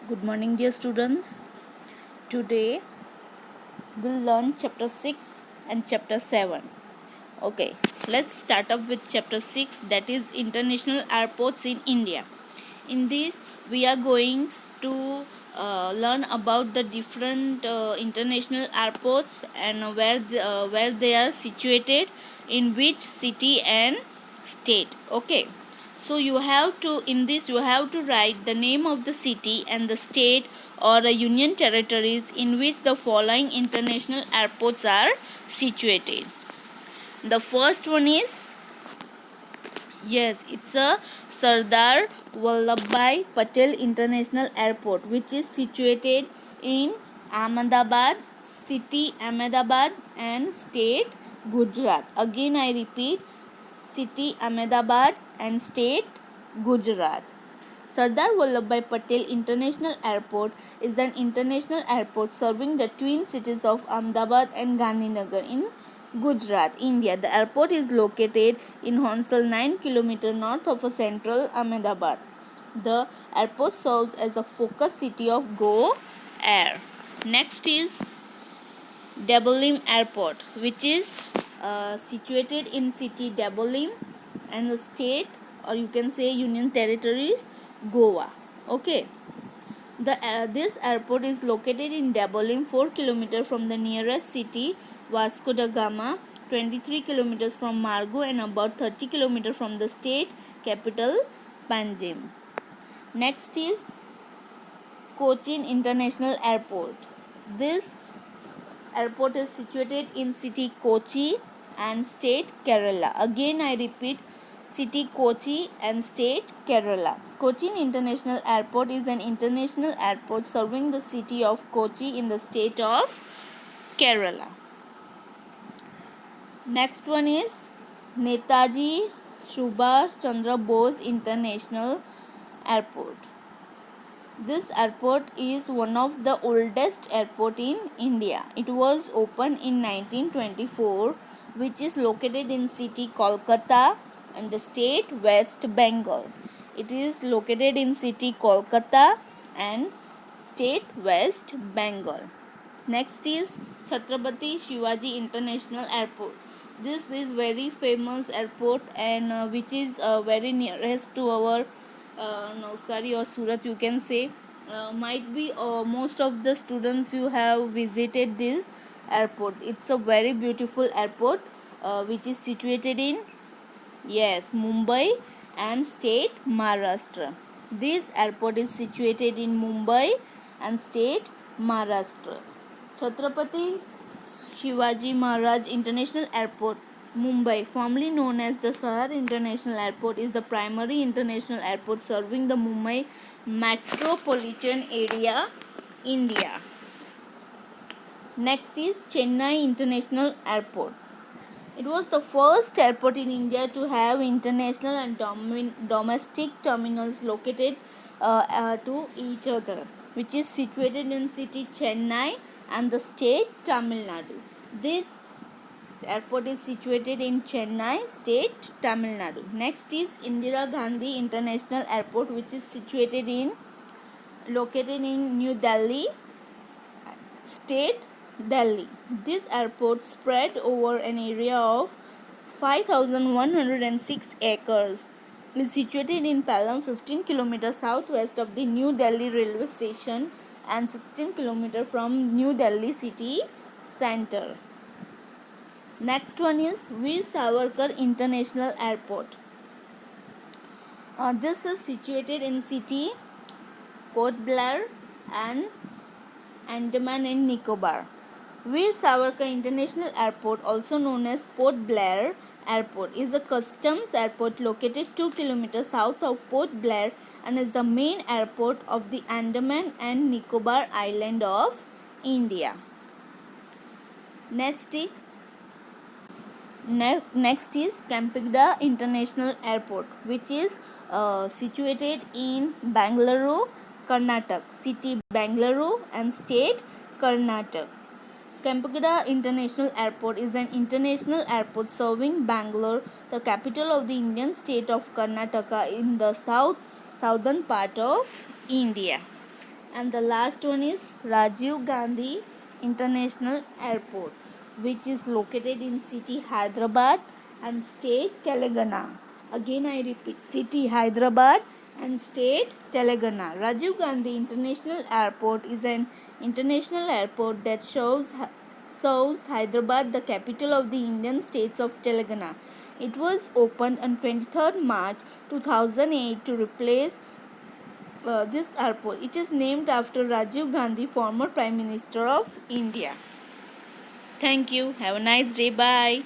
Good morning, dear students. Today we'll learn chapter 6 and chapter 7. Okay, let's start up with chapter 6, that is International Airports in India. In this, we are going to learn about the different international airports and where they are situated, in which city and state. Okay, so you have to write the name of the city and the state or the union territories in which the following international airports are situated. The first one is, yes, it's a Sardar Vallabhbhai Patel International Airport, which is situated in Ahmedabad, city Ahmedabad and state Gujarat. Again I repeat, city Ahmedabad and state Gujarat. Sardar Vallabhbhai Patel International Airport is an international airport serving the twin cities of Ahmedabad and Gandhinagar in Gujarat, India. The airport is located in Honsal, 9 km north of central Ahmedabad. The airport serves as a focus city of Go Air. Next is Dabolim Airport, which is situated in city Dabolim and the state, or you can say union territories, Goa. Okay. This airport is located in Dabolim, 4 km from the nearest city Vasco da Gama, 23 km from Margao and about 30 km from the state capital Panjim. Next is Cochin International Airport. This airport is situated in city Kochi and state Kerala. Again I repeat, city Kochi and state Kerala. Cochin International Airport is an international airport serving the city of Kochi in the state of Kerala. Next one is Netaji Subhash Chandra Bose International Airport. This airport is one of the oldest airport in India. It was opened in 1924, which is located in city Kolkata and the state West Bengal. It is located in city Kolkata and state West Bengal. Next is Chhatrapati Shivaji International Airport. This is very famous airport and which is very nearest to our Navsari or Surat, you can say. Might be most of the students you have visited this airport. It's a very beautiful airport which is situated in, yes, Mumbai and state Maharashtra. This airport is situated in Mumbai and state Maharashtra. Chhatrapati Shivaji Maharaj International Airport, Mumbai, formerly known as the Sahar International Airport, is the primary international airport serving the Mumbai metropolitan area, India. Next is Chennai International Airport. It was the first airport in India to have international and domestic terminals located to each other, which is situated in city Chennai and the state Tamil Nadu. This airport is situated in Chennai, state Tamil Nadu. Next is Indira Gandhi International Airport, which is located in New Delhi, state Delhi. This airport spread over an area of 5,106 acres. It is situated in Pelham, 15 km southwest of the New Delhi railway station and 16 km from New Delhi city centre. Next one is Veer Savarkar International Airport. This is situated in city Port Blair and Andaman and Nicobar. Veer Savarkar International Airport, also known as Port Blair Airport, is a customs airport located 2 km south of Port Blair and is the main airport of the Andaman and Nicobar Island of India. Next is Kempegowda International Airport, which is situated in Bangalore, Karnataka, city Bangalore and state Karnataka. Kempegowda International Airport is an international airport serving Bangalore, the capital of the Indian state of Karnataka in the southern part of India. And the last one is Rajiv Gandhi International Airport, which is located in city Hyderabad and state Telangana. Again I repeat, city Hyderabad and state Telangana. Rajiv Gandhi International Airport is an international airport that serves Hyderabad, the capital of the Indian states of Telangana. It was opened on 23rd March 2008 to replace this airport. It is named after Rajiv Gandhi, former Prime Minister of India. Thank you. Have a nice day. Bye.